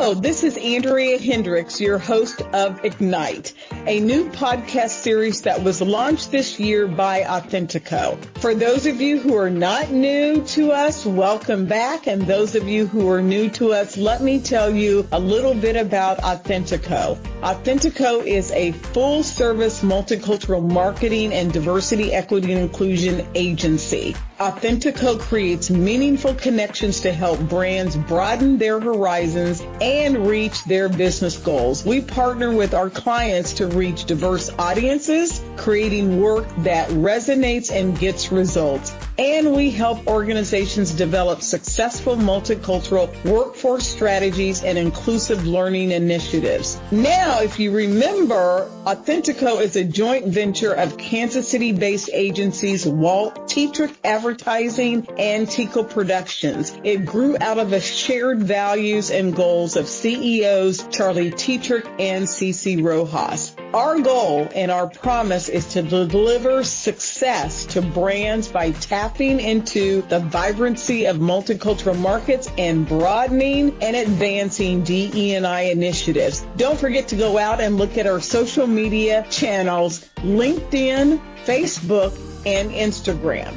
Hello, this is Andrea Hendricks, your host of Ignite, a new podcast series that was launched this year by Authentico. For those of you who are not new to us, welcome back. And those of you who are new to us, let me tell you a little bit about Authentico. Authentico is a full-service multicultural marketing and diversity, equity, and inclusion agency. Authentico creates meaningful connections to help brands broaden their horizons and reach their business goals. We partner with our clients to reach diverse audiences, creating work that resonates and gets results. And we help organizations develop successful multicultural workforce strategies and inclusive learning initiatives. Now, if you remember, Authentico is a joint venture of Kansas City-based agencies Walt Tetrick Advertising and Tico Productions. It grew out of the shared values and goals of CEOs Charlie Tetrick and CeCe Rojas. Our goal and our promise is to deliver success to brands by tapping into the vibrancy of multicultural markets and broadening and advancing DE&I initiatives. Don't forget to go out and look at our social media channels, LinkedIn, Facebook, and Instagram.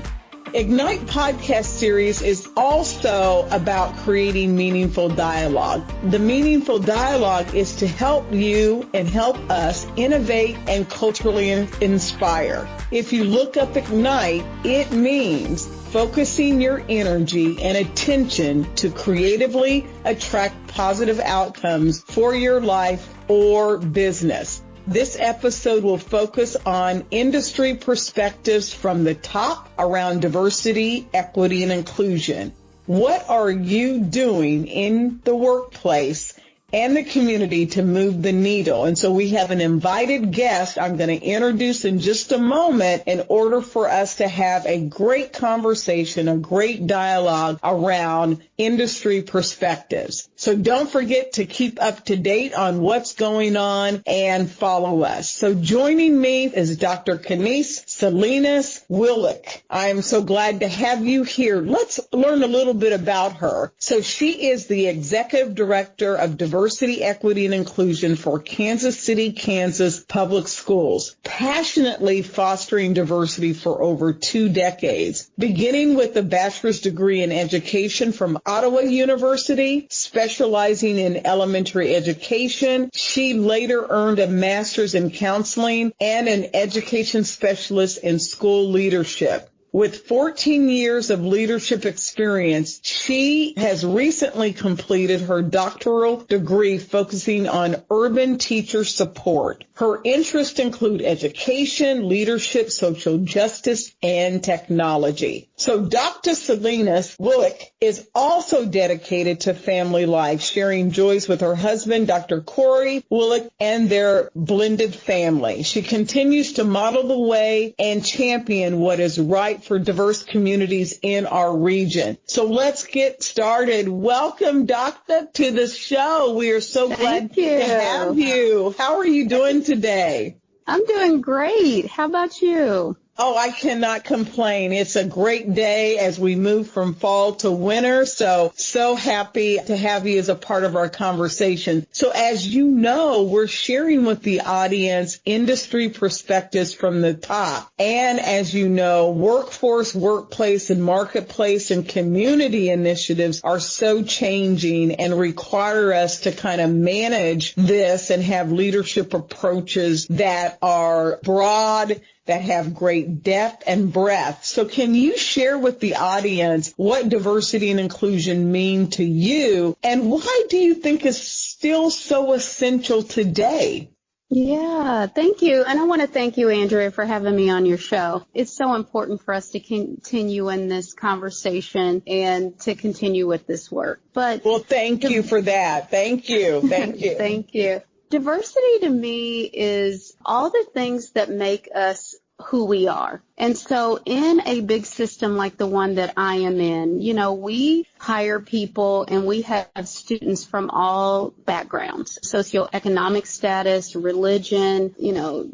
Ignite podcast series is also about creating meaningful dialogue. The meaningful dialogue is to help you and help us innovate and culturally inspire. If you look up Ignite, it means focusing your energy and attention to creatively attract positive outcomes for your life or business. This episode will focus on industry perspectives from the top around diversity, equity, and inclusion. What are you doing in the workplace and the community to move the needle? And so we have an invited guest I'm going to introduce in just a moment in order for us to have a great conversation, a great dialogue around industry perspectives. So don't forget to keep up to date on what's going on and follow us. So joining me is Dr. Kenice Salinas-Willich. I am so glad to have you here. Let's learn a little bit about her. So she is the Executive Director of Diversity, Equity, and Inclusion for Kansas City, Kansas Public Schools, passionately fostering diversity for over 2 decades, beginning with a bachelor's degree in education from Ottawa University, specializing in elementary education. She later earned a master's in counseling and an education specialist in school leadership. With 14 years of leadership experience, she has recently completed her doctoral degree focusing on urban teacher support. Her interests include education, leadership, social justice, and technology. So Dr. Salinas-Willich is also dedicated to family life, sharing joys with her husband, Dr. Corey Wilich, and their blended family. She continues to model the way and champion what is right for diverse communities in our region. So let's get started. Welcome, Doctor, to the show. We are so glad to have you. How are you doing today? I'm doing great. How about you? Oh, I cannot complain. It's a great day as we move from fall to winter. So happy to have you as a part of our conversation. So as you know, we're sharing with the audience industry perspectives from the top. And as you know, workforce, workplace, and marketplace and community initiatives are so changing and require us to kind of manage this and have leadership approaches that are broad, that have great depth and breadth. So can you share with the audience what diversity and inclusion mean to you, and why do you think it's still so essential today? Yeah, thank you. And I want to thank you, Andrea, for having me on your show. It's so important for us to continue in this conversation and to continue with this work. Well, thank you for that. Thank you. Thank you. Thank you. Diversity to me is all the things that make us who we are. And so in a big system like the one that I am in, we hire people and we have students from all backgrounds, socioeconomic status, religion,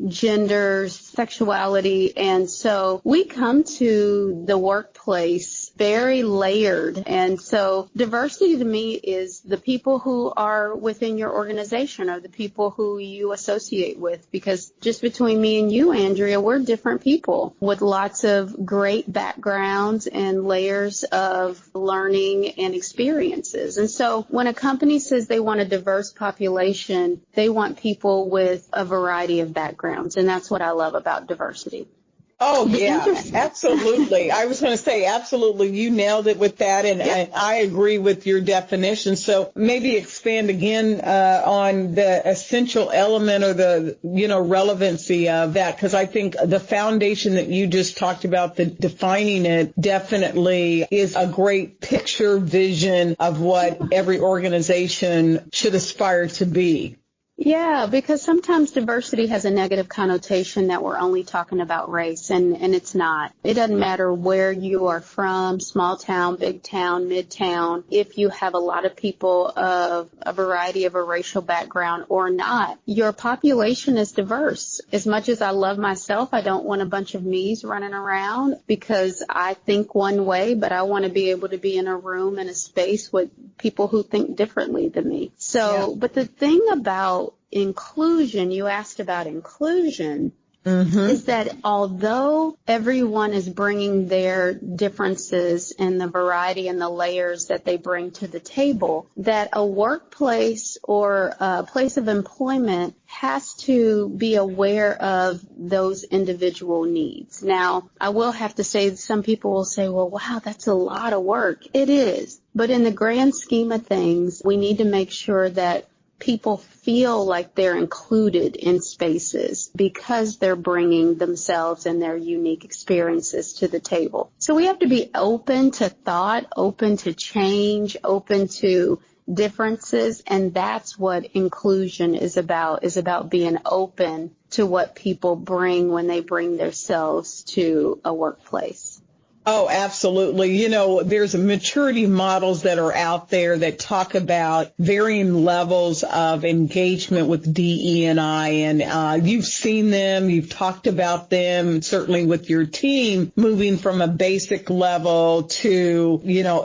genders, sexuality. And so we come to the workplace very layered. And so diversity to me is the people who are within your organization or the people who you associate with, because just between me and you, Andrea, we're different people with lots of great backgrounds and layers of learning and experiences. And so when a company says they want a diverse population, they want people with a variety of backgrounds. And that's what I love about diversity. Oh, yeah, absolutely. I was going to say, absolutely. You nailed it with that. And I agree with your definition. So maybe expand again on the essential element or the, relevancy of that, because I think the foundation that you just talked about, the defining it, definitely is a great picture vision of what every organization should aspire to be. Yeah, because sometimes diversity has a negative connotation that we're only talking about race, and it's not. It doesn't matter where you are from, small town, big town, midtown, if you have a lot of people of a variety of a racial background or not. Your population is diverse. As much as I love myself, I don't want a bunch of me's running around because I think one way, but I want to be able to be in a room, in a space with people who think differently than me. So, But the thing about inclusion, you asked about inclusion, is that although everyone is bringing their differences and the variety and the layers that they bring to the table, that a workplace or a place of employment has to be aware of those individual needs. Now, I will have to say some people will say, well, wow, that's a lot of work. It is. But in the grand scheme of things, we need to make sure that people feel like they're included in spaces because they're bringing themselves and their unique experiences to the table. So we have to be open to thought, open to change, open to differences, and that's what inclusion is about being open to what people bring when they bring themselves to a workplace. Oh, absolutely. There's maturity models that are out there that talk about varying levels of engagement with DE&I, and you've seen them, you've talked about them, certainly with your team, moving from a basic level to,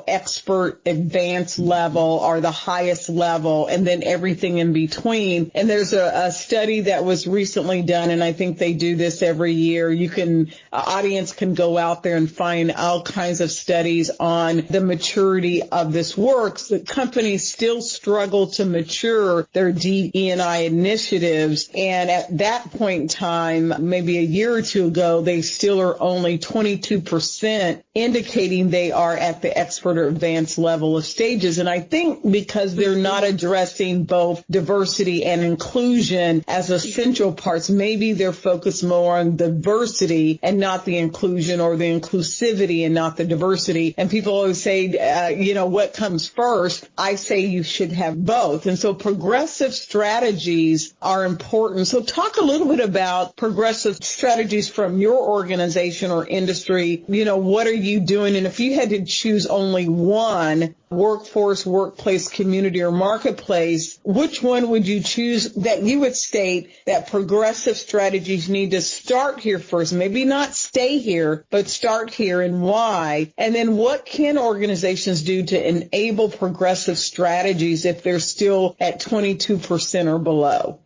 expert advanced level or the highest level, and then everything in between. And there's a study that was recently done, and I think they do this every year. Audience can go out there and find all kinds of studies on the maturity of this work. The companies still struggle to mature their DE&I initiatives. And at that point in time, maybe a year or two ago, they still are only 22% indicating they are at the expert or advanced level of stages. And I think because they're not addressing both diversity and inclusion as essential parts, maybe they're focused more on diversity and not the inclusion, or the inclusivity and not the diversity. And people always say, what comes first? I say you should have both. And so progressive strategies are important. So talk a little bit about progressive strategies from your organization or industry. What are you doing? And if you had to choose only one, workforce, workplace, community, or marketplace, which one would you choose that you would state that progressive strategies need to start here first? Maybe not stay here, but start here, and why? And then what can organizations do to enable progressive strategies if they're still at 22% or below?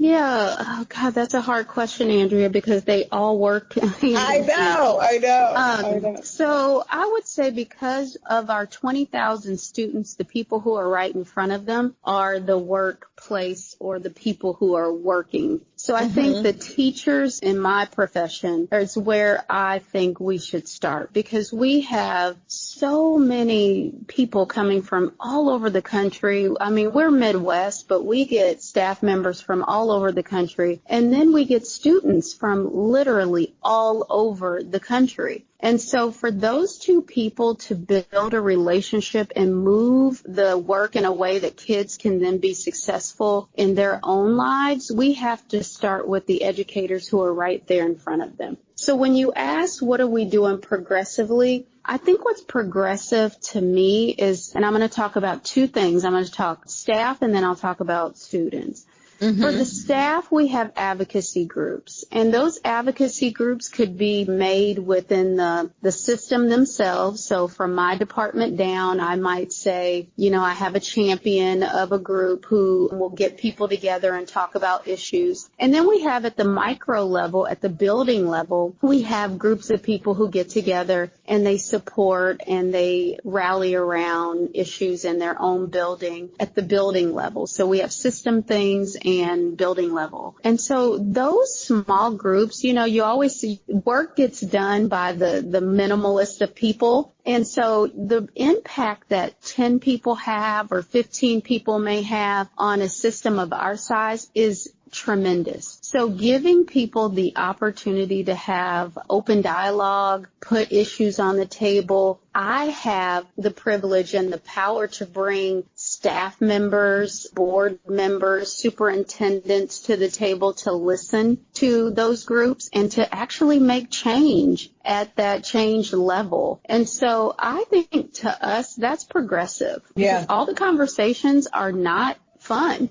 Yeah. Oh, God, that's a hard question, Andrea, because they all work. I know. So I would say because of our 20,000 students, the people who are right in front of them are the workplace or the people who are working. So I think the teachers in my profession is where I think we should start, because we have so many people coming from all over the country. I mean, we're Midwest, but we get staff members from all over the country. And then we get students from literally all over the country. And so for those two people to build a relationship and move the work in a way that kids can then be successful in their own lives, we have to start with the educators who are right there in front of them. So when you ask what are we doing progressively, I think what's progressive to me is, and I'm going to talk about two things. I'm going to talk staff and then I'll talk about students. For the staff, we have advocacy groups, and those advocacy groups could be made within the system themselves. So from my department down, I might say, I have a champion of a group who will get people together and talk about issues. And then we have at the micro level, at the building level, we have groups of people who get together and they support and they rally around issues in their own building at the building level. So we have system things and building level. And so those small groups, you always see work gets done by the minimalist of people. And so the impact that 10 people have or 15 people may have on a system of our size is tremendous. So giving people the opportunity to have open dialogue, put issues on the table. I have the privilege and the power to bring staff members, board members, superintendents to the table to listen to those groups and to actually make change at that change level. And so I think to us, that's progressive. Yeah. All the conversations are not fun.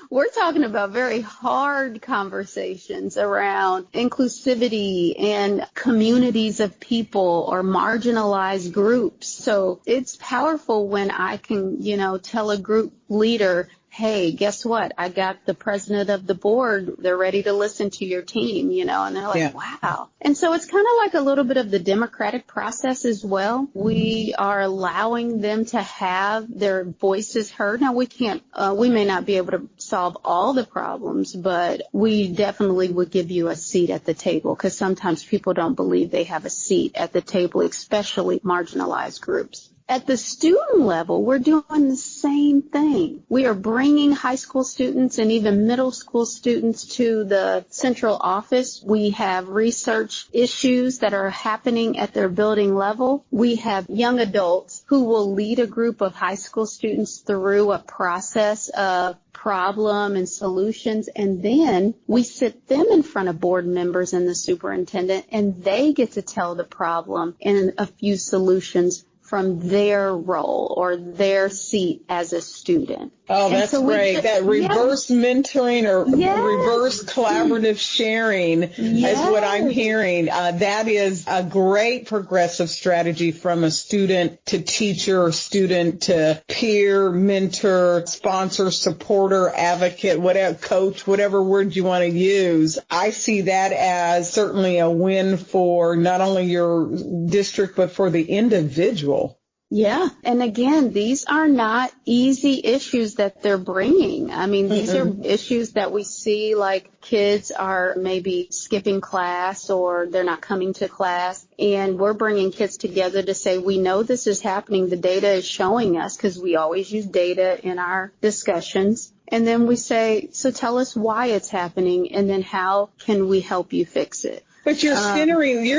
We're talking about very hard conversations around inclusivity and communities of people or marginalized groups. So it's powerful when I can, tell a group leader, hey, guess what? I got the president of the board. They're ready to listen to your team, and they're like, wow. And so it's kind of like a little bit of the democratic process as well. We are allowing them to have their voices heard. Now, we may not be able to solve all the problems, but we definitely would give you a seat at the table because sometimes people don't believe they have a seat at the table, especially marginalized groups. At the student level, we're doing the same thing. We are bringing high school students and even middle school students to the central office. We have research issues that are happening at their building level. We have young adults who will lead a group of high school students through a process of problem and solutions, and then we sit them in front of board members and the superintendent, and they get to tell the problem and a few solutions from their role or their seat as a student. Oh, that's great. That reverse mentoring or reverse collaborative sharing is what I'm hearing. That is a great progressive strategy from a student to teacher, student to peer, mentor, sponsor, supporter, advocate, whatever, coach, whatever word you want to use. I see that as certainly a win for not only your district, but for the individual. Yeah. And again, these are not easy issues that they're bringing. I mean, these are issues that we see, like kids are maybe skipping class or they're not coming to class. And we're bringing kids together to say, we know this is happening. The data is showing us, because we always use data in our discussions. And then we say, so tell us why it's happening, and then how can we help you fix it? But you're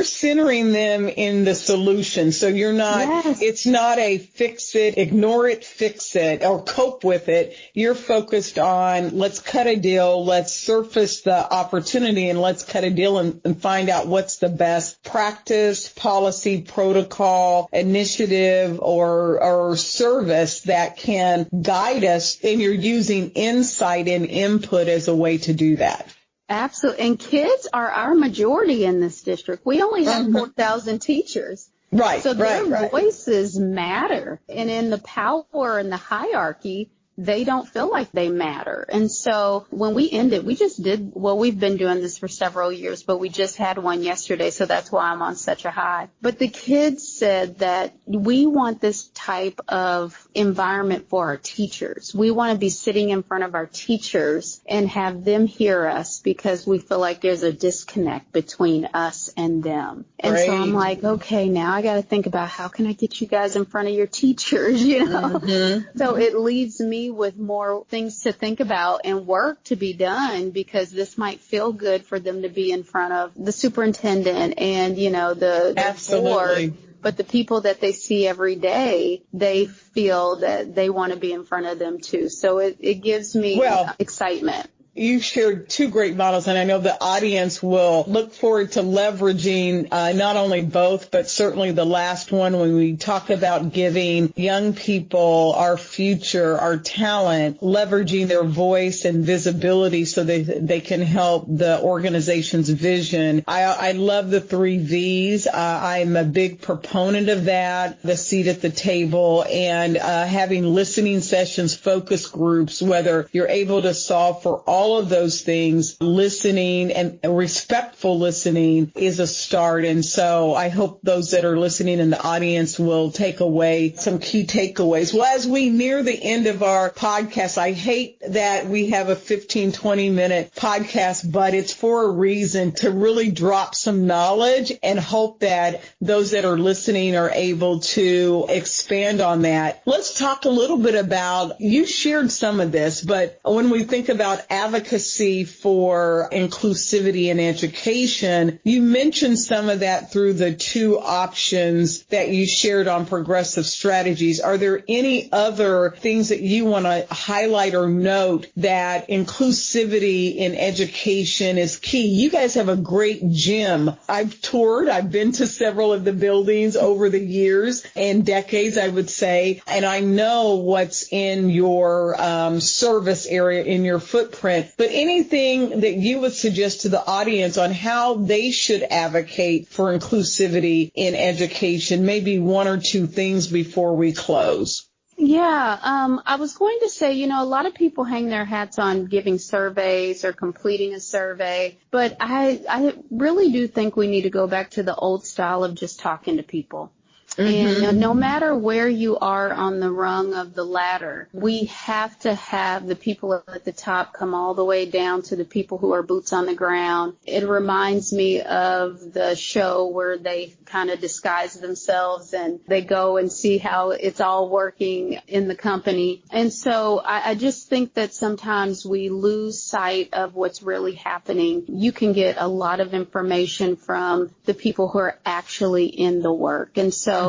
centering them in the solution. So you're not, it's not a fix it, ignore it, fix it, or cope with it. You're focused on, let's cut a deal, let's surface the opportunity, and let's cut a deal and find out what's the best practice, policy, protocol, initiative, or service that can guide us. And you're using insight and input as a way to do that. Absolutely. And kids are our majority in this district. We only have 4,000 teachers. Right. So their voices matter. And in the power and the hierarchy, they don't feel like they matter. And so when we ended, we just did, well, we've been doing this for several years, but we just had one yesterday. So that's why I'm on such a high. But the kids said that we want this type of environment for our teachers. We want to be sitting in front of our teachers and have them hear us, because we feel like there's a disconnect between us and them. And so I'm like, okay, now I got to think about how can I get you guys in front of your teachers, you know? So it leaves me with more things to think about and work to be done, because this might feel good for them to be in front of the superintendent and, you know, the board. But the people that they see every day, they feel that they want to be in front of them too. So it gives me excitement. You shared two great models, and I know the audience will look forward to leveraging not only both, but certainly the last one when we talk about giving young people our future, our talent, leveraging their voice and visibility so they can help the organization's vision. I love the 3 V's. I'm a big proponent of that, the seat at the table, and having listening sessions, focus groups, whether you're able to solve for all of those things, listening and respectful listening is a start. And so I hope those that are listening in the audience will take away some key takeaways. Well, as we near the end of our podcast, I hate that we have a 15, 20-minute podcast, but it's for a reason, to really drop some knowledge and hope that those that are listening are able to expand on that. Let's talk a little bit about, you shared some of this, but when we think about advocacy for inclusivity in education, you mentioned some of that through the 2 options that you shared on progressive strategies. Are there any other things that you want to highlight or note that inclusivity in education is key? You guys have a great gym. I've toured. I've been to several of the buildings over the years and decades, I would say, and I know what's in your service area, in your footprint. But anything that you would suggest to the audience on how they should advocate for inclusivity in education, maybe 1 or 2 things before we close? Yeah, I was going to say, a lot of people hang their hats on giving surveys or completing a survey, but I really do think we need to go back to the old style of just talking to people. Mm-hmm. And no matter where you are on the rung of the ladder, we have to have the people at the top come all the way down to the people who are boots on the ground. It reminds me of the show where they kind of disguise themselves and they go and see how it's all working in the company. And so I just think that sometimes we lose sight of what's really happening. You can get a lot of information from the people who are actually in the work. And so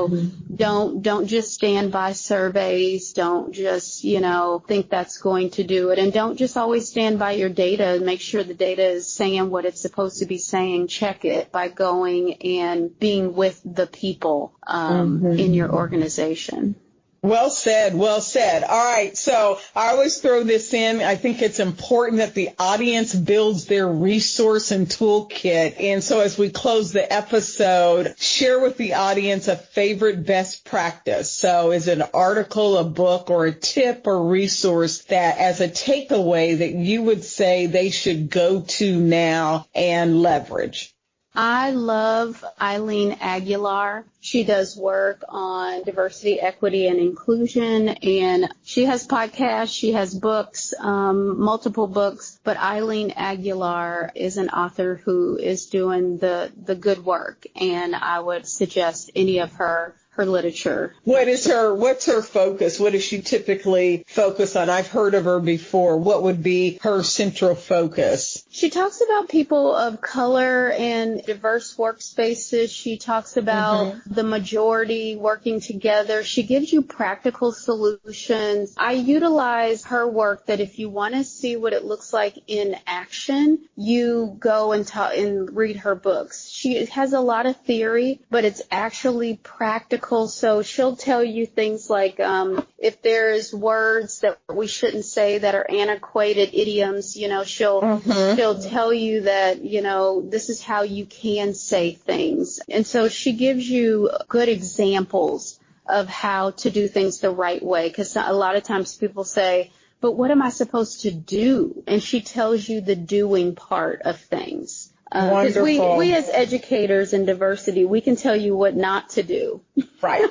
don't just stand by surveys. Don't just, think that's going to do it. And don't just always stand by your data and make sure the data is saying what it's supposed to be saying. Check it by going and being with the people in your organization. Well said. Well said. All right. So I always throw this in. I think it's important that the audience builds their resource and toolkit. And so as we close the episode, share with the audience a favorite best practice. So is it an article, a book, or a tip or resource that as a takeaway that you would say they should go to now and leverage? I love Eileen Aguilar. She does work on diversity, equity, and inclusion, and she has podcasts, she has books, multiple books, but Eileen Aguilar is an author who is doing the good work, and I would suggest any of her literature. What's her focus? What does she typically focus on? I've heard of her before. What would be her central focus? She talks about people of color and diverse workspaces. She talks about the majority working together. She gives you practical solutions. I utilize her work that if you want to see what it looks like in action, you go and read her books. She has a lot of theory, but it's actually practical. So she'll tell you things like if there's words that we shouldn't say that are antiquated idioms, she'll tell you that, this is how you can say things. And so she gives you good examples of how to do things the right way, because a lot of times people say, but what am I supposed to do? And she tells you the doing part of things. Because we as educators in diversity, we can tell you what not to do. Right.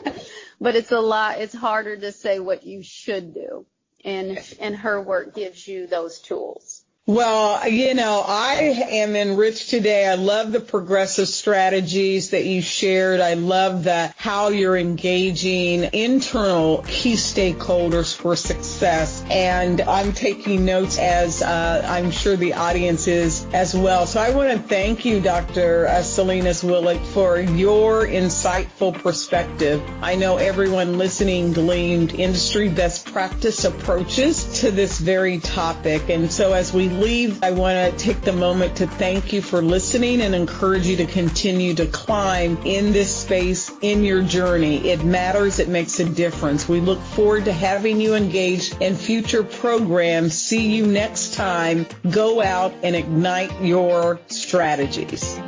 But it's harder to say what you should do. And her work gives you those tools. Well, I am enriched today. I love the progressive strategies that you shared. I love how you're engaging internal key stakeholders for success. And I'm taking notes as I'm sure the audience is as well. So I want to thank you, Dr. Salinas-Willich, for your insightful perspective. I know everyone listening gleaned industry best practice approaches to this very topic. And so as we leave, I want to take the moment to thank you for listening and encourage you to continue to climb in this space in your journey. It matters. It makes a difference. We look forward to having you engaged in future programs. See you next time. Go out and ignite your strategies.